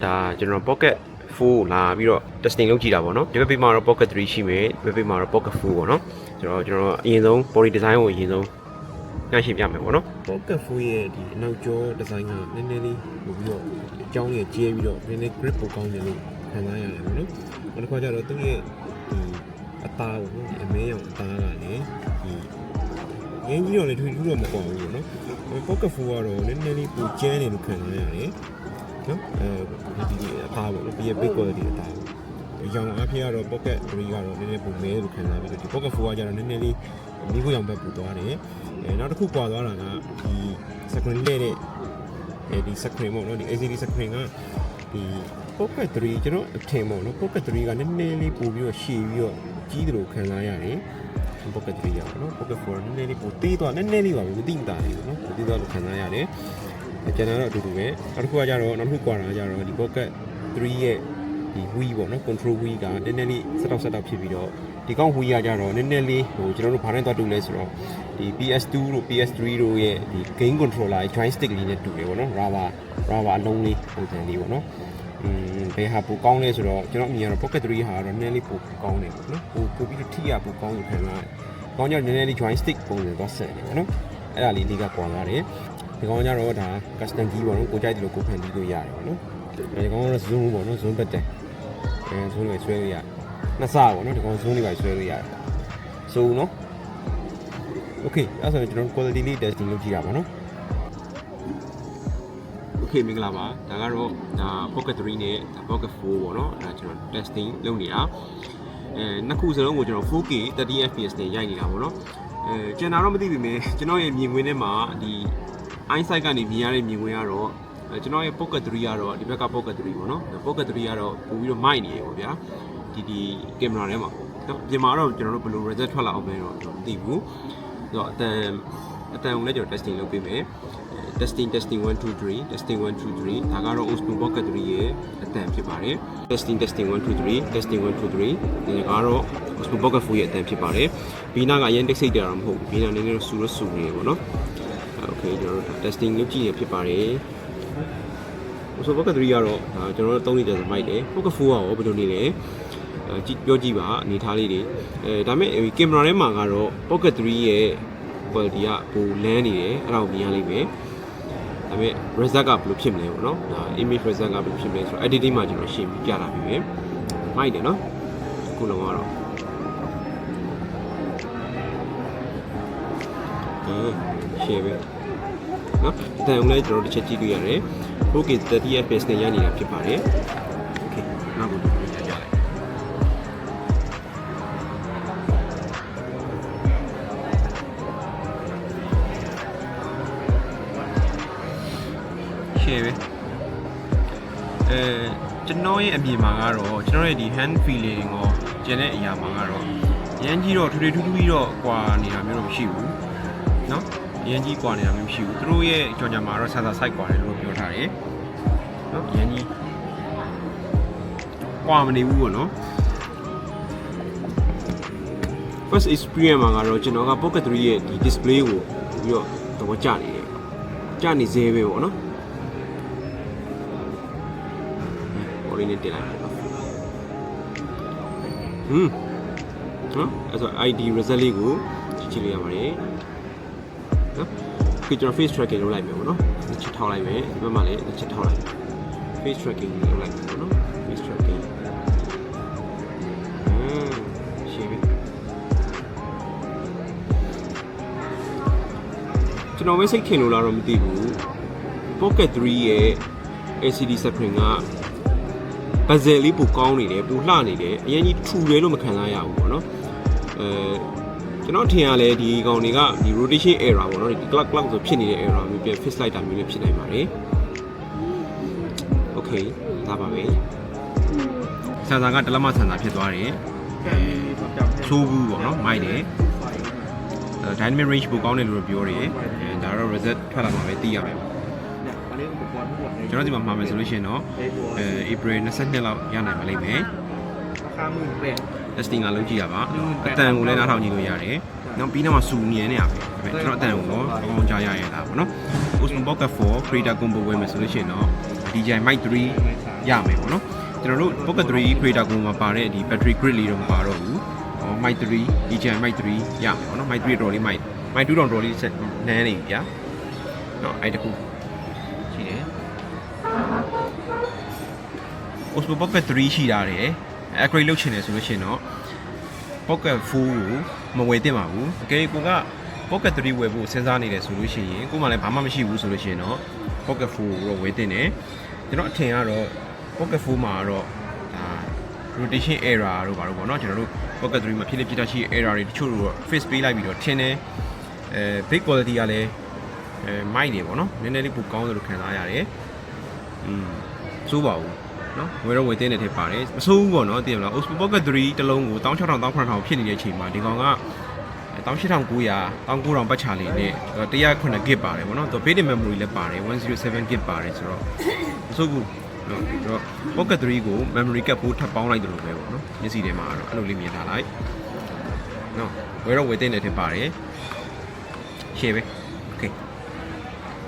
ဒါကျွန်တော် pocket 4လာပြီးတော့ testing လုပ်ကြည့်တာပေါ့နော်ဒီဘက်မှာတော့ pocket 3ရှိမယ်ဒီဘက်မှာတော့ pocket 4ပေါ့နော်ကျွန်တော်အရင်ဆုံး body design ကိုအရင်ဆုံးညှိရှင်းပြမယ်ပေါ့နော် pocket 4ရဲ့ဒီအနောက်ကျော design ကနည်းနည်းလေးပို့ပြီးတော့အကြောင်းကြီးကျဲပြီးတော့နည်းနည်း grip ပိုကောင်းတယ်လို့ခံစားရတယ်ပေါ့နော်နောက်တစ်ခါကျတော့သူ့ရဲ့ဒီအသားပေါ့နော်ဒီအမဲရောင်အသားကလည်းဒီငင်းကြီးတော့လည်းထွေထူးတော့မပေါ်ဘူးပေါ့နော် pocket 4ကတော့နည်းနည်းလေးပိုကျဲတယ်လို့ခံစားရတယ်နော်ဒီအသားပေါ့နော်ဒီ big quality အသားပေါ့ရောင်အားဖြင့်ကတော့ pocket 3ကတော့နည်းနည်းပိုမဲလို့ခံစားပြီးတော့ဒီ pocket 4ကကျတော့နည်းနည်းလေးမိဖို့ရောင်ဘက်ပူသွားတယ်နောက်တစ်ခုကွာသွားတာကဒီ screen လေးတဲ့ဒီ screen ပေါ့နော်ဒီ LCD screen ကဒီ pocket 3ကျွန်တော်အထင်ပေါ့နော် pocket 3ကနည်းနည်းလေးပိုပြီးတော့ရှည်ပြီးတော့ကြီးတယ်လို့ခံစားရတယ် pocket 3ရပါတော့ pocket 4နည်းနည်းလေးပိုသေးသွားနည်းနည်းလေးပါပဲမသိတာလေးပေါ့နော်မသိသွားလို့ခံစားရတယ်ကျန်တာတော့အတူတူပဲနောက်တစ်ခုကကြတော့နောက်တစ်ခုကွာတာကြတော့ဒီ pocket 3ရဲ့ဒီ wheel ပေါ့နော် control wheel ကနည်းနည်းလေးset up ဖြစ်ပြီးတော့ဒီကောင်း wheel ကကြတော့နည်းနည်းလေးဟိုကျွန်တော်တို့ဘာနဲ့သွားတူလဲဆိုတော့ဒီ PS2 တို့ PS3 တို့ရဲ့ဒီ game controller joystick လေးနဲ့တူတယ်ပေါ့နော် rubber အလုံးလေးပုံစံလေးပေါ့နော်ဘယ်ဟာပိုကောင်းလဲဆိုတော့ကျွန်တော်အမြင်ကတော့ pocket 3ဟာတော့နည်းနည်းလေးပိုကောင်းတယ်ပေါ့နော်ပိုပြီးတော့ထိရပိုကောင်းလို့ခံရတယ်ကောင်းကြနည်းနည်းလေး joystick ပုံစံသွားဆက်တယ်ပေါ့နော်အဲ့ဒါလေးကကွာသွားတယ်ဒီကောင်ကျတော့ဒါ custom key ပေါ့နော်ကိုကြိုက်တယ်လို့ကိုဖန်တီးလို့ရတယ်ပေါ့နော်ဒီကောင်ကတော့ zoom ပေါ့နော် zoom button zoom လေးဆွဲလို့ရတယ်နှစ်ဆပေါ့နော်ဒီကောင် zoom လေးပါဆွဲလို့ရတယ်ဆိုနော် okay အဲ့ဆိုရင်ကျွန်တော် quality လေး testing လုပ်ကြည့်တာပေါ့နော် okay မင်္ဂလာပါဒါကတော့ဒါ pocket 3နဲ့ pocket 4ပေါ့နော်ဒါကျွန်တော် testing လုပ်နေတာနှစ်ခုစလုံးကိုကျွန်တော် 4K 30 fps နဲ့ရိုက်နေတာပေါ့နော်ကျန်တာတော့မသိပြီမယ်ကျွန်တော်ရဲ့မြင်ကွင်းထဲမှာဒီ eyesight ကနေမြင်ရတဲ့မြင်ကွင်းကတော့ကျွန်တော်ရဲ့ pocket 3ကတော့ဒီဘက်က pocket 3ပေါ့နော် pocket 3ကတော့ပို့ပြီးတော့မိုက်နေရပေါ့ဗျာဒီကင်မရာထဲမှာတော့ပြင်မာတော့ကျွန်တော်တို့ဘယ်လို result ထွက်လာအောင်ပဲတော့မသိဘူးဆိုတော့အတန်ကိုလည်းကျွန်တော် testing လုပ်ပေးမယ်testing 1 2 3 testing 1 2 3ဒါကတော့ Osmo Pocket 3ရဲ့အတန်ဖြစ်ပါတယ် testing 1 2 3 testing 1 2 3ဒီကတော့ Osmo Pocket 4ရဲ့အတန်ဖြစ်ပါတယ်ဘီနာကအရင်တိတ်ဆိတ်ကြတာမဟုတ်ဘူးဘီနာနည်းနည်းတော့ဆူနေပေါ့နော် okay ကျွန်တော်တို့ testing လုပ်ကြည့်ရဖြစ်ပါတယ် Osmo Pocket 3ကတော့ကျွန်တော်တို့3 liter မိုက်တယ် Pocket 4ကရောဘယ်လိုနေလဲပြောကြည့်ပါအနေထားလေးတွေဒါပေမဲ့ကင်မရာထဲမှာကတော့ Pocket 3ရဲ့ quality ကပိုလန်းနေတယ်အဲ့ဒါကိုမြင်ရလိမ့်မယ်ဒါပေမဲ့ result ကဘယ်လိုဖြစ်မလဲပေါ့နော်ဒါ image result ကဘယ်လိုဖြစ်မလဲဆိုတော့ editing မှာကျွန်တော်ရှင်းပြတာပြီပဲမိုက်တယ်နော်ခုလုံးကတော့ရှင်းပဲနော်အတန်လည်းကျွန်တော်တစ်ချက်ကြည့်တွေ့ရတယ် 4K 30 fps နဲ့ရနေတာဖြစ်ပါတယ် okay နောက်ကိုကြည့်ကြလိုက်ရှင်းပဲကျွန်တော်ရဲ့အမြင်မှာကတော့ကျွန်တော်ရဲ့ဒီ hand feeling ကိုကျန်တဲ့အရာမှာကတော့ရမ်းကြီးတော့ထူထူပြီးတော့ကွာနေတာမျိုးတော့မရှိဘူးเนาะရမ်းကြီးကွာနေတာမျိုးမရှိဘူးသူတို့ရဲ့ကြော်ညာမှာတော့ဆာဆာ site ကွာတယ်လို့ပြောထားတယ်เนาะရမ်းကြီးကွာမနေဘူးပေါ့နော် first experience မှာကတော့ကျွန်တော်က pocket 3ရဲ့ဒီ display ကိုပြီးတော့တော့ကြာနေတယ်ကြာနေသေးပဲပေါ့နော်ပေါ်ရင်းနဲ့တင်လိုက်နော်အဲ့ဆို ID result လေးကိုကြည့်လို့ရပါတယ်နော်ဒီကျွန်တော် face tracking လုပ်လိုက်မယ်ပေါ့နော်ချက်ထောက်လိုက်မယ်ဒီဘက်မှာလည်းချက်ထောက်လိုက် face tracking လုပ်လိုက်မယ်ပေါ့နော် face tracking ရှင်းပြီကျွန်တော်ပဲစိတ်ထင်လို့လားတော့မသိဘူး pocket 3ရဲ့ LCD screen ကbezel လေးပိုကောင်းနေတယ်ပိုလှနေတယ်အရင်ကြီးထူတယ်လို့မခံစားရဘူးပေါ့နော်ကျွန်တော်ထင်ရလဲဒီကောင်တွေကဒီ rotation error ပေါ့နော်ဒီ clock ဆိုဖြစ်နေတဲ့ error မျိုးပြန် fix လိုက်တာမျိုးလည်းဖြစ်နိုင်ပါတယ် okay ဒါပါပဲဆန်ဆာကတလက်မဆန်ဆာဖြစ်သွားတယ်ဆိုးဘူးပေါ့နော်မိုက်တယ်dynamic range ပိုကောင်းတယ်လို့ပြောတယ်ဒါတော့ result ထွက်လာမှာပဲသိရမယ်ကျွန်တော်ဒီမှာမှာမယ်ဆိုလို့ရှိရင်တော့ April 22လောက်ရနိုင်ပါလိမ့်မယ်testing ကလုပ်ကြည့်ရပါအတန်ကိုလည်းနားထောင်ကြည့်လို့ရတယ်နောက်ပြီးတော့မှစူနေနေရပဲကျွန်တော်အတန်ကိုတော့အကောင်ကြားရရတာပေါ့နော် Osmo Pocket 4 Creator Combo ဝယ်မယ်ဆိုလို့ရှိရင်တော့ DJI Mic 3ရမယ်ပေါ့နော်ကျွန်တော်တို့ Pocket 3 Creator ကိုမှာပါတဲ့ဒီ battery grid လေးတော့မပါတော့ဘူး။ Mic 3 DJI Mic 3ရမယ်ပေါ့နော် Mic 3တော်လေး Mic 2တော်လေးဆက်နန်းနေပြီဗျာ။နော်အဲ့တခုရှိတယ်။ Osmo Pocket 3ရှိတာတယ်။ upgrade လုပ်ချင်တယ်ဆိုလို့ရှိရင်တော့ Pocket 4ကိုမဝယ်သင့်ပါဘူး။ အကယ်ကိုက Pocket 3ဝယ်ဖို့စဉ်းစားနေတယ်ဆိုလို့ရှိရင်ကိုမှလည်းဘာမှမရှိဘူးဆိုလို့ရှိရင်တော့ Pocket 4ကိုတော့ဝယ်သင့်တယ်။ကျွန်တော်အထင်ကတော့ Pocket 4မှာတော့ဒါ rotation error တို့ပါတော့ပေါ့နော်ကျွန်တော်တို့ Pocket 3မှာဖြစ်ဖြစ်တာရှိ error တွေတချို့တော့ fix ပေးလိုက်ပြီးတော့ထင်းတယ်big quality ကလည်းမိုက်နေပေါ့နော်နည်းနည်းလေးပိုကောင်းတယ်လို့ခံစားရတယ်စိုးပါဘူးနော်ဝယ်တော့ဝယ်သင့်တဲ့ထက်ပါတယ်မဆိုးဘူးပေါ့နော်သိရမလား Osmo Pocket 3တစ်လုံးကို16,000 18,000ဖြစ်နေတဲ့အချိန်မှာဒီကောင်က18,900 19,000ပတ်ချာလေးနဲ့108 GB ပါတယ်ပေါ့နော်သူ basic memory လည်းပါတယ်107 GB ပါတယ်ဆိုတော့မဆိုးဘူးနော်ပြီးတော့ Pocket 3ကို memory card ပို့ထပ်ပေါင်းလိုက်တယ်လို့ပဲပေါ့နော်မျက်စိထဲမှာတော့အဲ့လိုလေးမြင်ထားလိုက်နော်ဝယ်တော့ဝယ်သင့်တဲ့ထက်ပါတယ် share ပဲ okay